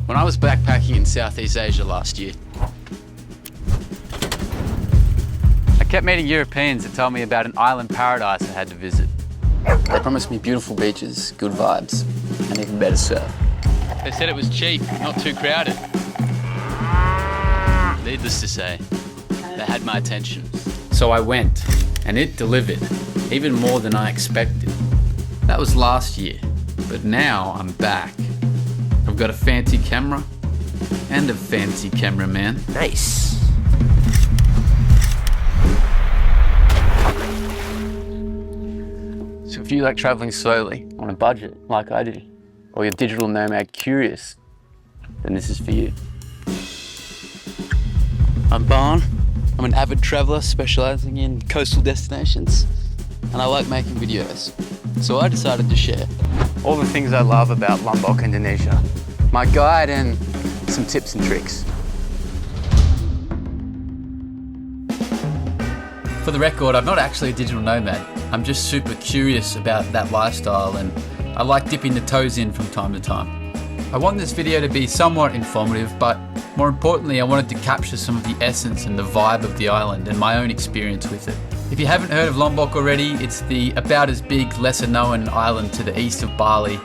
when I was backpacking in Southeast Asia last year. I kept meeting Europeans that told me about an island paradise I had to visit. They promised me beautiful beaches, good vibes, and even better surf. They said it was cheap, not too crowded. Needless to say, they had my attention. So I went, and it delivered, even more than I expected. That was last year, but now I'm back. I've got a fancy camera and a fancy cameraman. Nice. So if you like traveling slowly on a budget like I do, or you're digital nomad curious, then this is for you. I'm Barn. I'm an avid traveler specializing in coastal destinations, and I like making videos. So I decided to share all the things I love about Lombok, Indonesia, my guide, and some tips and tricks. For the record, I'm not actually a digital nomad. I'm just super curious about that lifestyle, and I like dipping the toes in from time to time. I want this video to be somewhat informative, but more importantly, I wanted to capture some of the essence and the vibe of the island and my own experience with it. If you haven't heard of Lombok already, it's the about as big, lesser known island to the east of Bali.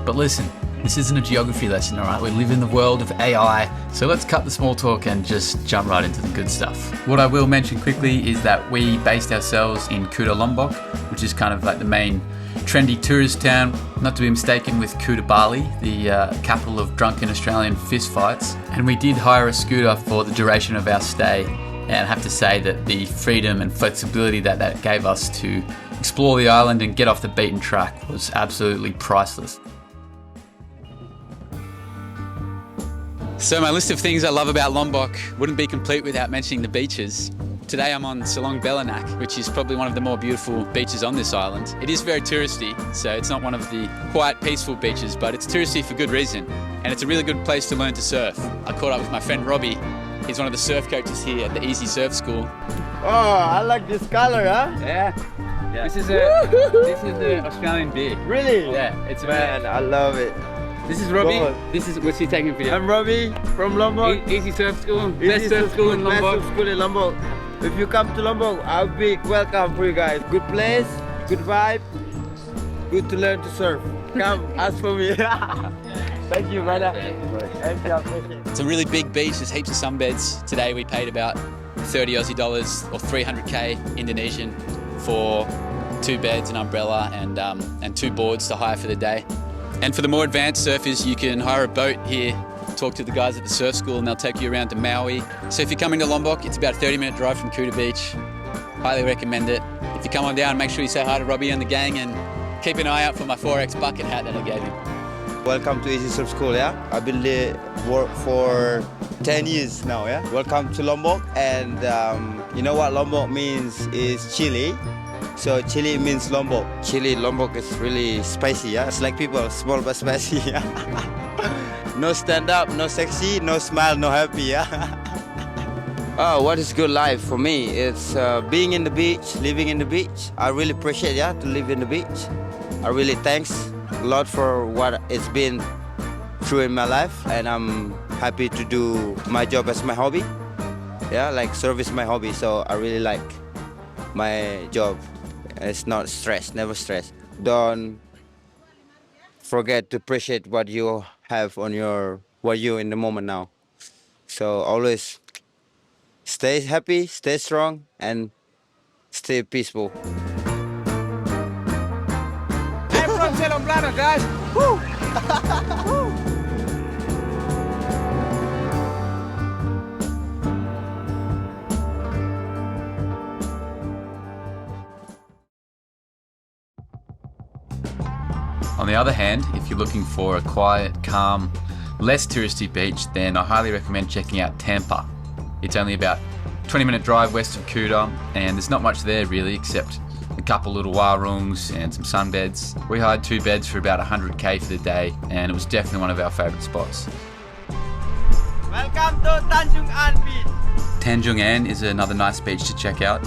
But listen, this isn't a geography lesson, alright? We live in the world of AI, so let's cut the small talk and just jump right into the good stuff. What I will mention quickly is that we based ourselves in Kuta, Lombok, which is kind of like the main trendy tourist town, not to be mistaken with Kuta, Bali, the capital of drunken Australian fistfights. And we did hire a scooter for the duration of our stay, and I have to say that the freedom and flexibility that gave us to explore the island and get off the beaten track was absolutely priceless. So my list of things I love about Lombok wouldn't be complete without mentioning the beaches. Today I'm on Selong Belanak, which is probably one of the more beautiful beaches on this island. It is very touristy, so it's not one of the quiet, peaceful beaches, but it's touristy for good reason. And it's a really good place to learn to surf. I caught up with my friend Robbie. He's one of the surf coaches here at the Easy Surf School. Oh, I like this color, huh? Yeah. This is the Australian beer. Really? Yeah, it's Man, I love it. This is Robbie. What's he taking for you? I'm Robbie from Lombok. Easy Surf School. Best surf school in Lombok. If you come to Lombok, I'll be welcome for you guys. Good place, good vibe, good to learn to surf. Come, ask for me. Thank you, brother. It's a really big beach. There's heaps of sunbeds. Today we paid about 30 Aussie dollars or 300k Indonesian for 2 beds, an umbrella, and 2 boards to hire for the day. And for the more advanced surfers, you can hire a boat here, talk to the guys at the surf school, and they'll take you around to Maui. So if you're coming to Lombok, it's about a 30-minute drive from Kuta Beach. Highly recommend it. If you come on down, make sure you say hi to Robbie and the gang, and keep an eye out for my 4X bucket hat that I gave him. Welcome to Easy Surf School, yeah? I've been there for 10 years now, yeah? Welcome to Lombok, and you know what Lombok means is chili. So chili means Lombok. Chili, Lombok is really spicy, yeah? It's like people, small but spicy, yeah? No stand up, no sexy, no smile, no happy, yeah? Oh, what is good life for me? It's being in the beach, living in the beach. I really appreciate, yeah, to live in the beach. I really thanks a lot for what it's been through in my life, and I'm happy to do my job as my hobby. Yeah, like service my hobby, so I really like my job. It's not stress, never stress. Don't forget to appreciate what you have on what you in the moment now. So always stay happy, stay strong, and stay peaceful. I'm from Selong Belanak, guys. Woo! On the other hand, if you're looking for a quiet, calm, less touristy beach, then I highly recommend checking out Tampa. It's only about a 20-minute drive west of Kuta, and there's not much there really except a couple little warungs and some sunbeds. We hired 2 beds for about 100k for the day, and it was definitely one of our favourite spots. Welcome to Tanjung An Beach. Tanjung An is another nice beach to check out.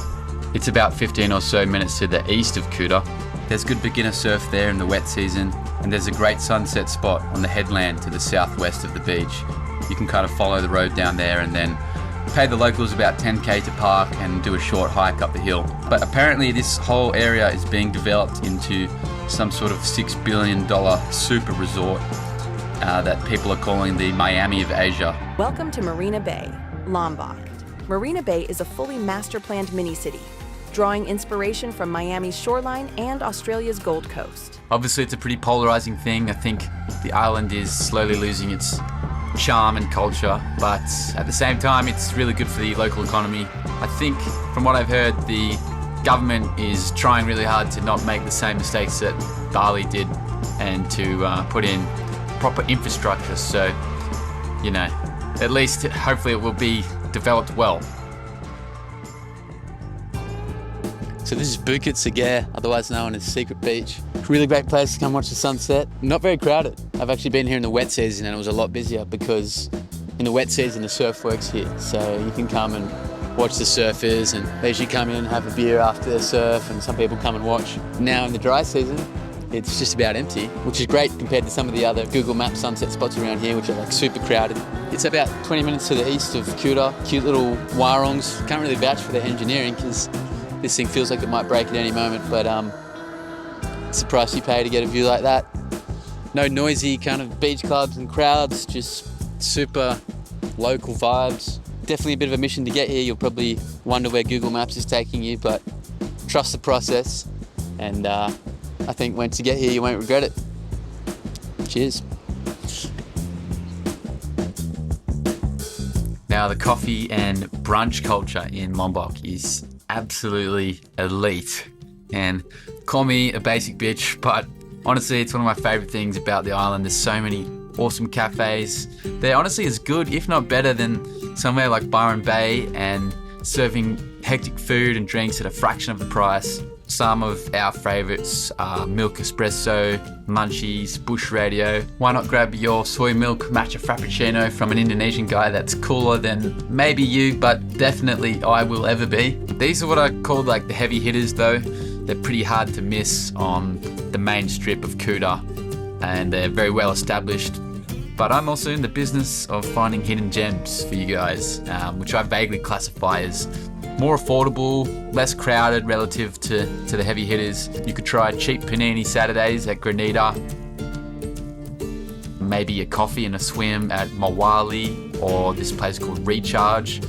It's about 15 or so minutes to the east of Kuta. There's good beginner surf there in the wet season, and there's a great sunset spot on the headland to the southwest of the beach. You can kind of follow the road down there and then pay the locals about 10k to park and do a short hike up the hill. But apparently this whole area is being developed into some sort of $6 billion super resort that people are calling the Miami of Asia. Welcome to Marina Bay, Lombok. Marina Bay is a fully master-planned mini-city, drawing inspiration from Miami's shoreline and Australia's Gold Coast. Obviously, it's a pretty polarizing thing. I think the island is slowly losing its charm and culture, but at the same time, it's really good for the local economy. I think, from what I've heard, the government is trying really hard to not make the same mistakes that Bali did and to put in proper infrastructure. So, you know, at least hopefully it will be developed well. So this is Bukit Segar, otherwise known as Secret Beach. Really great place to come watch the sunset. Not very crowded. I've actually been here in the wet season and it was a lot busier because in the wet season the surf works here. So you can come and watch the surfers, and they usually come in and have a beer after their surf, and some people come and watch. Now in the dry season, it's just about empty, which is great compared to some of the other Google Maps sunset spots around here, which are like super crowded. It's about 20 minutes to the east of Kuta. Cute little warongs. Can't really vouch for their engineering because this thing feels like it might break at any moment, but it's the price you pay to get a view like that. No noisy kind of beach clubs and crowds, just super local vibes. Definitely a bit of a mission to get here. You'll probably wonder where Google Maps is taking you, but trust the process. And I think once you get here, you won't regret it. Cheers. Now, the coffee and brunch culture in Lombok is absolutely elite. And call me a basic bitch, but honestly, it's one of my favorite things about the island. There's so many awesome cafes. They're honestly as good, if not better, than somewhere like Byron Bay, and serving hectic food and drinks at a fraction of the price. Some of our favorites are milk espresso, munchies, bush radio. Why not grab your soy milk matcha frappuccino from an Indonesian guy that's cooler than maybe you, but definitely I will ever be. These are what I call like the heavy hitters though. They're pretty hard to miss on the main strip of Kuta, and they're very well established. But I'm also in the business of finding hidden gems for you guys, which I vaguely classify as more affordable, less crowded relative to the heavy hitters. You could try cheap panini Saturdays at Grenada, maybe a coffee and a swim at Mawali, or this place called Recharge.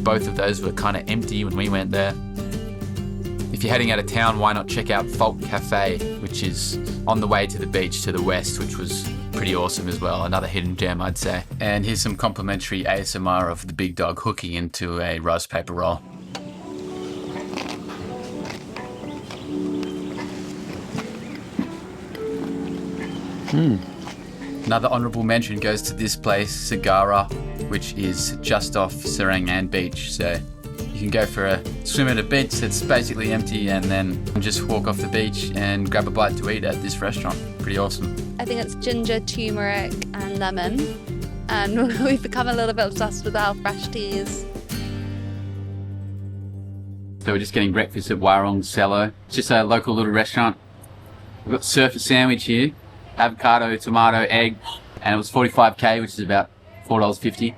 Both of those were kind of empty when we went there. If you're heading out of town, why not check out Folk Cafe, which is on the way to the beach to the west, which was pretty awesome as well. Another hidden gem, I'd say. And here's some complimentary ASMR of the big dog hooking into a rice paper roll. Another honourable mention goes to this place, Sagara, which is just off Serangan Beach. So you can go for a swim at a beach that's basically empty and then just walk off the beach and grab a bite to eat at this restaurant. Pretty awesome. I think it's ginger, turmeric and lemon, and we've become a little bit obsessed with our fresh teas. So we're just getting breakfast at Warong Cello. It's just a local little restaurant. We've got surfer sandwich here, avocado, tomato, egg, and it was 45k, which is about $4.50.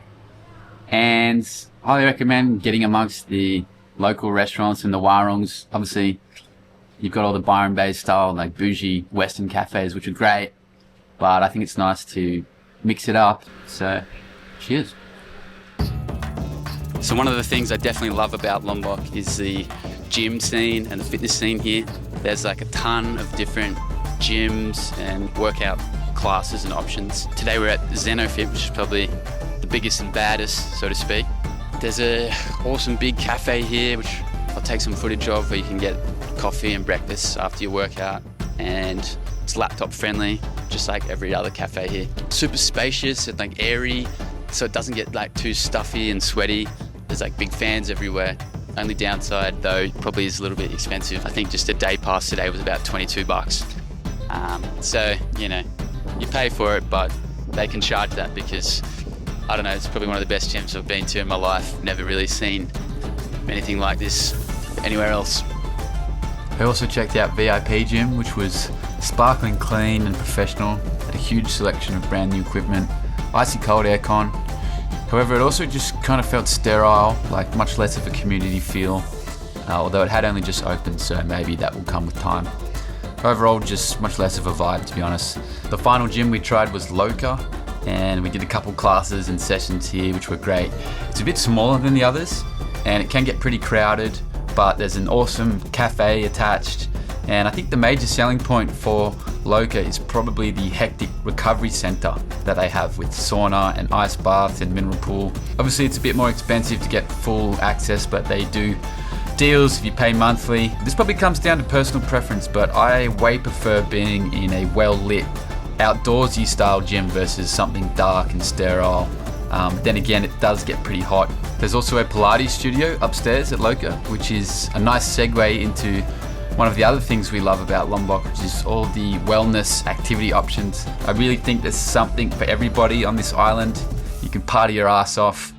And highly recommend getting amongst the local restaurants and the Warongs. Obviously, you've got all the Byron Bay style, like bougie Western cafes, which are great, but I think it's nice to mix it up. So, cheers. So one of the things I definitely love about Lombok is the gym scene and the fitness scene here. There's like a ton of different gyms and workout classes and options. Today we're at Zenofit, which is probably the biggest and baddest, so to speak. There's a awesome big cafe here, which I'll take some footage of, where you can get coffee and breakfast after your workout, and it's laptop friendly, just like every other cafe here. Super spacious and like airy, so it doesn't get like too stuffy and sweaty. There's like big fans everywhere. Only downside though probably is a little bit expensive. I think just a day pass today was about $22. So, you know, you pay for it, but they can charge that because, I don't know, it's probably one of the best gyms I've been to in my life. Never really seen anything like this anywhere else. I also checked out VIP Gym, which was Sparkling clean and professional, had a huge selection of brand new equipment, icy cold aircon. However, it also just kind of felt sterile, like much less of a community feel, although it had only just opened, so maybe that will come with time. Overall, just much less of a vibe, to be honest. The final gym we tried was Loka, and we did a couple classes and sessions here, which were great. It's a bit smaller than the others, and it can get pretty crowded, but there's an awesome cafe attached. And I think the major selling point for Loka is probably the hectic recovery center that they have with sauna and ice bath and mineral pool. Obviously it's a bit more expensive to get full access, but they do deals if you pay monthly. This probably comes down to personal preference, but I way prefer being in a well-lit, outdoorsy style gym versus something dark and sterile. Then again, it does get pretty hot. There's also a Pilates studio upstairs at Loka, which is a nice segue into one of the other things we love about Lombok, which is all the wellness activity options. I really think there's something for everybody on this island. You can party your ass off.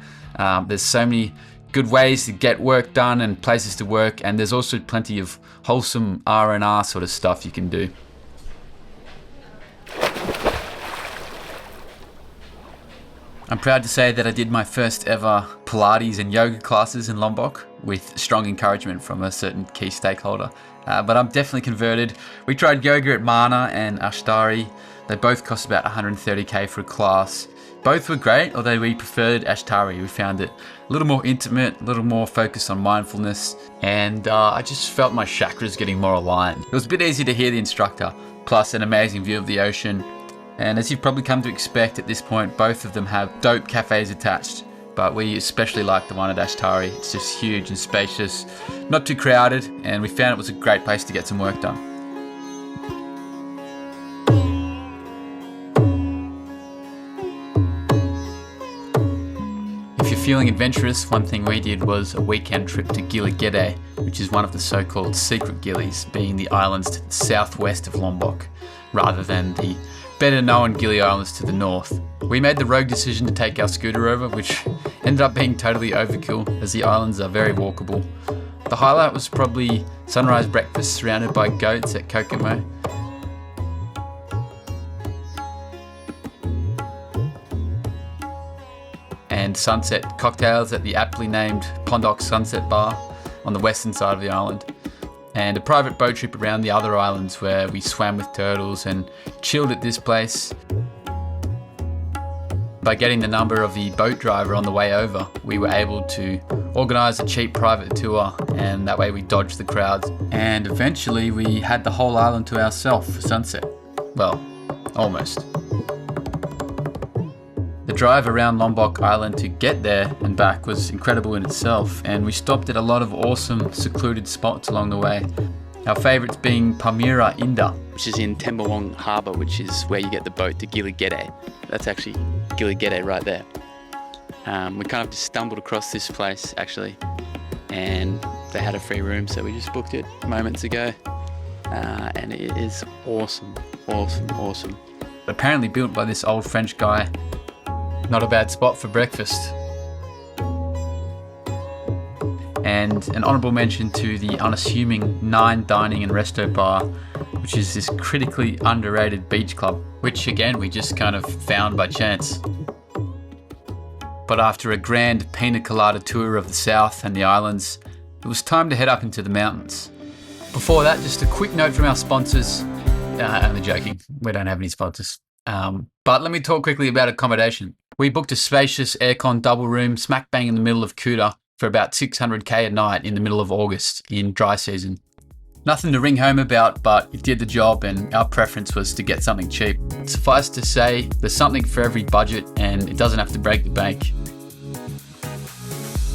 There's so many good ways to get work done and places to work, and there's also plenty of wholesome R&R sort of stuff you can do. I'm proud to say that I did my first ever Pilates and yoga classes in Lombok with strong encouragement from a certain key stakeholder. But I'm definitely converted. We tried yoga at Mana and Ashtari. They both cost about 130k for a class. Both were great, although we preferred Ashtari. We found it a little more intimate, a little more focused on mindfulness, and I just felt my chakras getting more aligned. It was a bit easy to hear the instructor, plus an amazing view of the ocean. And as you've probably come to expect at this point, both of them have dope cafes attached, but we especially like the one at Ashtari. It's just huge and spacious, not too crowded, and we found it was a great place to get some work done. If you're feeling adventurous, one thing we did was a weekend trip to Gilis, which is one of the so-called secret Gilis, being the islands to the southwest of Lombok, rather than the better known Gili Islands to the north. We made the rogue decision to take our scooter over, which ended up being totally overkill as the islands are very walkable. The highlight was probably sunrise breakfast surrounded by goats at Kokomo. And sunset cocktails at the aptly named Pondok Sunset Bar on the western side of the island. And a private boat trip around the other islands where we swam with turtles and chilled at this place. By getting the number of the boat driver on the way over, we were able to organise a cheap private tour, and that way we dodged the crowds. And eventually we had the whole island to ourselves for sunset. Well, almost. The drive around Lombok Island to get there and back was incredible in itself, and we stopped at a lot of awesome secluded spots along the way. Our favourites being Palmyra Indah, which is in Tembawong Harbour, which is where you get the boat to Gilis. That's actually Gilis right there. We kind of just stumbled across this place actually, and they had a free room, so we just booked it moments ago, and it is awesome. Apparently built by this old French guy. Not a bad spot for breakfast. And an honourable mention to the unassuming 9 Dining and Resto Bar, which is this critically underrated beach club, which again we just kind of found by chance. But after a grand pina colada tour of the south and the islands, it was time to head up into the mountains. Before that, just a quick note from our sponsors. Only joking, we don't have any sponsors. But let me talk quickly about accommodation. We booked a spacious aircon double room smack bang in the middle of Kuta for about 600k a night in the middle of August in dry season. Nothing to ring home about, but it did the job, and our preference was to get something cheap. Suffice to say, there's something for every budget and it doesn't have to break the bank.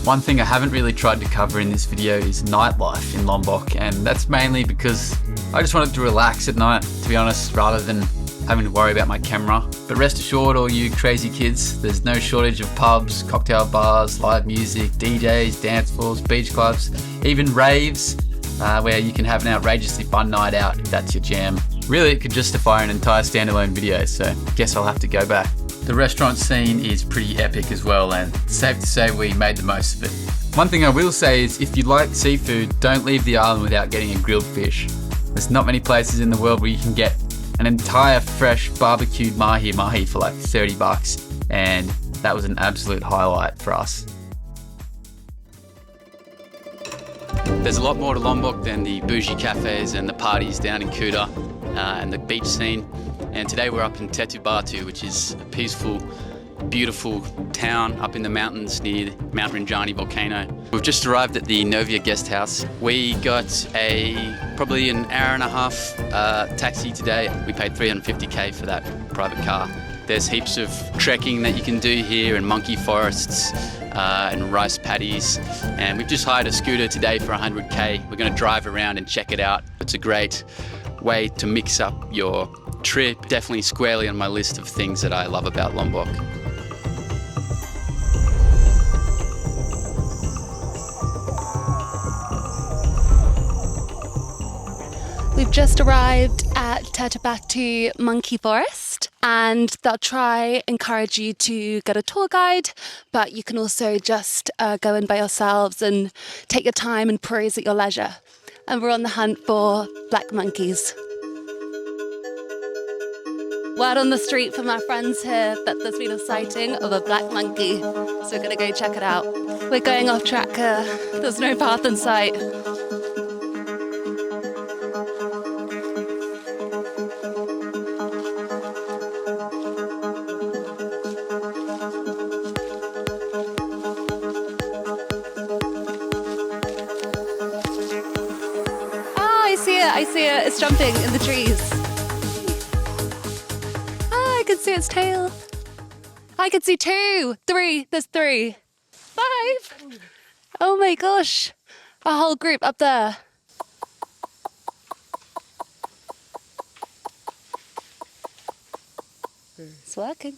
One thing I haven't really tried to cover in this video is nightlife in Lombok, and that's mainly because I just wanted to relax at night, to be honest, rather than having to worry about my camera. But rest assured, all you crazy kids, there's no shortage of pubs, cocktail bars, live music, DJs, dance floors, beach clubs, even raves, where you can have an outrageously fun night out if that's your jam. Really, it could justify an entire standalone video, so guess I'll have to go back. The restaurant scene is pretty epic as well, and it's safe to say we made the most of it. One thing I will say is if you like seafood, don't leave the island without getting a grilled fish. There's not many places in the world where you can get an entire fresh barbecued mahi for like 30 bucks, and that was an absolute highlight for us. There's a lot more to Lombok than the bougie cafes and the parties down in Kuta and the beach scene. And today we're up in Tetebatu, which is a peaceful, beautiful town up in the mountains near Mount Rinjani volcano. We've just arrived at the Novia guest house. We got probably an hour and a half taxi today. We paid 350k for that private car. There's heaps of trekking that you can do here, and monkey forests and rice paddies. And we've just hired a scooter today for 100k. We're going to drive around and check it out. It's a great way to mix up your trip. Definitely squarely on my list of things that I love about Lombok. We've just arrived at Tetebatu Monkey Forest, and they'll encourage you to get a tour guide, but you can also just go in by yourselves and take your time and peruse at your leisure. And we're on the hunt for black monkeys. Word on the street from our friends here that there's been a sighting of a black monkey, so we're gonna go check it out. We're going off track here. There's no path in sight. I see it. It's jumping in the trees. I can see its tail. I can see 2, 3. There's 3. 5. Oh my gosh. A whole group up there. It's working.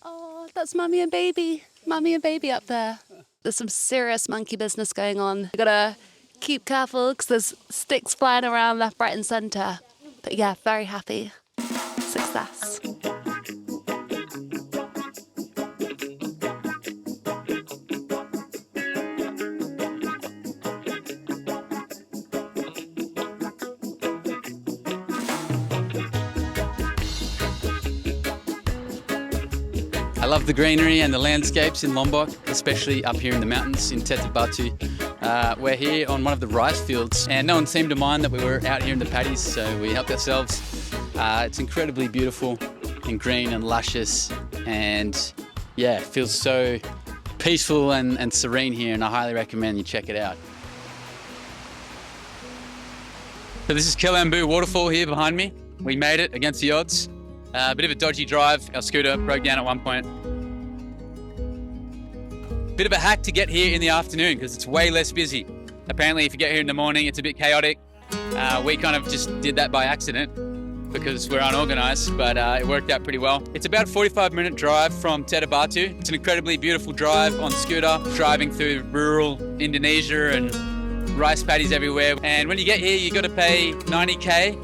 Oh, that's mummy and baby. Mummy and baby up there. There's some serious monkey business going on. You gotta keep careful because there's sticks flying around left, right and centre. But yeah, very happy. Success. I love the greenery and the landscapes in Lombok, especially up here in the mountains in Tetebatu. We're here on one of the rice fields, and no one seemed to mind that we were out here in the paddies, so we helped ourselves. It's incredibly beautiful and green and luscious, and yeah, it feels so peaceful and serene here, and I highly recommend you check it out. So this is Kelambu Waterfall here behind me. We made it against the odds. A bit of a dodgy drive. Our scooter broke down at one point. Bit of a hack to get here in the afternoon because it's way less busy. Apparently if you get here in the morning it's a bit chaotic. We kind of just did that by accident because we're unorganized, but it worked out pretty well. It's about a 45-minute drive from Tetebatu. It's an incredibly beautiful drive on scooter, driving through rural Indonesia and rice paddies everywhere. And when you get here you got to pay 90k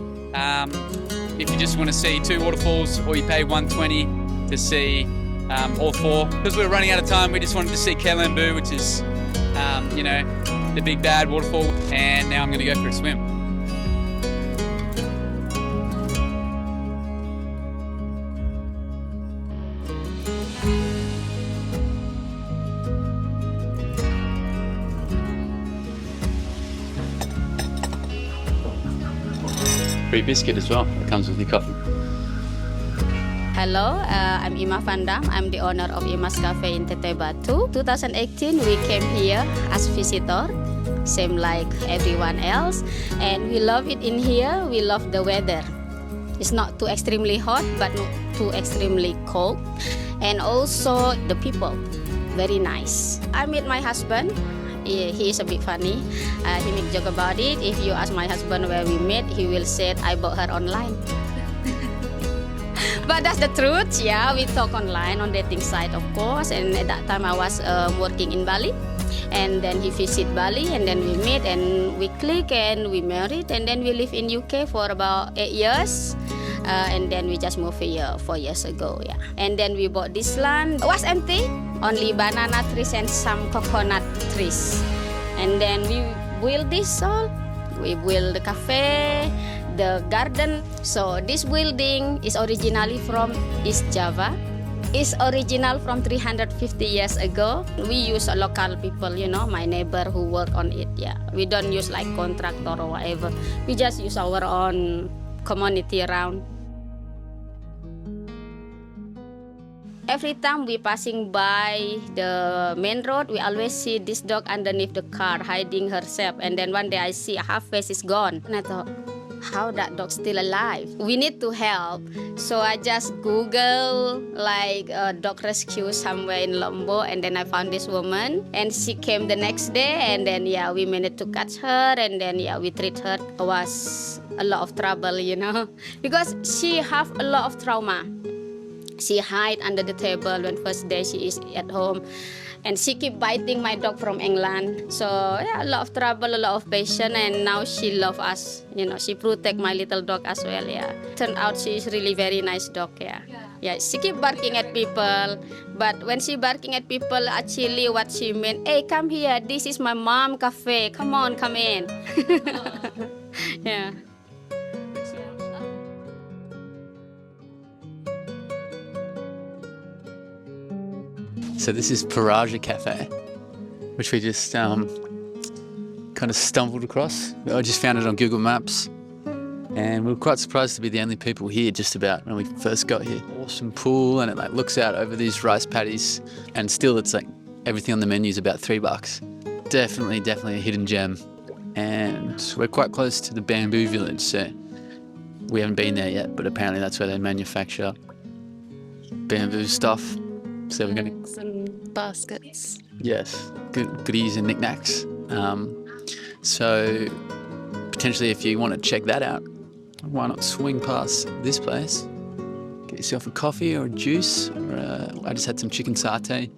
if you just want to see 2 waterfalls, or you pay 120 to see all 4. Because we were running out of time, we just wanted to see Kelambu, which is, you know, the big bad waterfall. And now I'm going to go for a swim. Free biscuit as well. It comes with your coffee. Hello, I'm Ima Vandam. I'm the owner of Ima's Cafe in Tetebatu. 2018, we came here as visitor, same like everyone else. And we love it in here. We love the weather. It's not too extremely hot, but not too extremely cold. And also the people, very nice. I met my husband. He is a bit funny. He make joke about it. If you ask my husband where we met, he will say, I bought her online. But that's the truth, yeah. We talk online on dating site, of course. And at that time, I was working in Bali. And then he visit Bali, and then we meet, and we click, and we married. And then we live in UK for about 8 years. And then we just moved here 4 years ago, yeah. And then we bought this land. It was empty, only banana trees and some coconut trees. And then we built this all. We build the cafe, the garden. So this building is originally from East Java. It's original from 350 years ago. We use local people, you know, my neighbor who work on it. Yeah, we don't use like contractor or whatever. We just use our own community around. Every time we passing by the main road, we always see this dog underneath the car hiding herself. And then one day I see half face is gone. And I thought, how that dog still alive? We need to help. So I just Google like dog rescue somewhere in Lombok, and then I found this woman, and she came the next day, and then yeah, we managed to catch her, and then yeah, we treat her. It was a lot of trouble, you know, because she have a lot of trauma. She hide under the table when first day she is at home. And she keep biting my dog from England. So yeah, a lot of trouble, a lot of patience, and now she love us. You know, she protect my little dog as well, yeah. Turned out she is really very nice dog, yeah. Yeah, she keep barking at people. But when she barking at people, actually what she meant, hey, come here, this is my mom cafe. Come on, come in. Yeah. So this is Peraja Cafe, which we just kind of stumbled across. I just found it on Google Maps, and we were quite surprised to be the only people here just about when we first got here. Awesome pool, and it like looks out over these rice paddies, and still it's like everything on the menu is about $3. Definitely a hidden gem. And we're quite close to the bamboo village, so we haven't been there yet, but apparently that's where they manufacture bamboo stuff. So we're going to... and baskets. Yes, goodies and knickknacks. So potentially if you want to check that out, why not swing past this place, get yourself a coffee or a juice, or I just had some chicken satay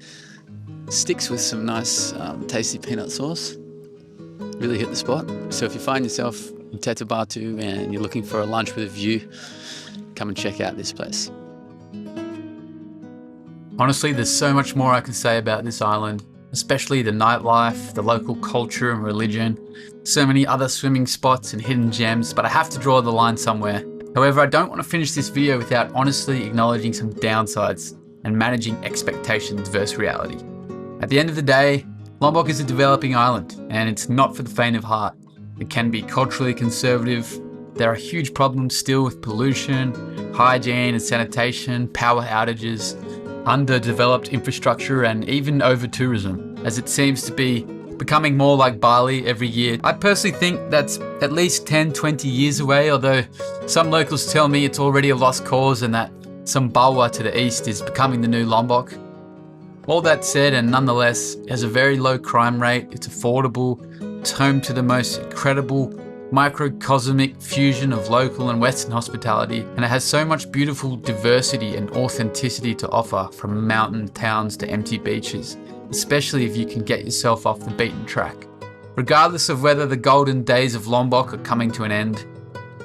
sticks with some nice tasty peanut sauce. Really hit the spot. So if you find yourself in Tetebatu and you're looking for a lunch with a view, come and check out this place. Honestly, there's so much more I can say about this island, especially the nightlife, the local culture and religion, so many other swimming spots and hidden gems, but I have to draw the line somewhere. However, I don't want to finish this video without honestly acknowledging some downsides and managing expectations versus reality. At the end of the day, Lombok is a developing island, and it's not for the faint of heart. It can be culturally conservative. There are huge problems still with pollution, hygiene and sanitation, power outages, underdeveloped infrastructure, and even over-tourism, as it seems to be becoming more like Bali every year. I personally think that's at least 10-20 years away, although some locals tell me it's already a lost cause and that Sumbawa to the east is becoming the new Lombok. All that said, and nonetheless, it has a very low crime rate, it's affordable, it's home to the most incredible microcosmic fusion of local and Western hospitality, and it has so much beautiful diversity and authenticity to offer, from mountain towns to empty beaches, especially if you can get yourself off the beaten track. Regardless of whether the golden days of Lombok are coming to an end,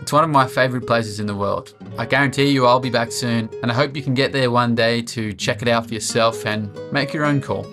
it's one of my favourite places in the world. I guarantee you I'll be back soon, and I hope you can get there one day to check it out for yourself and make your own call.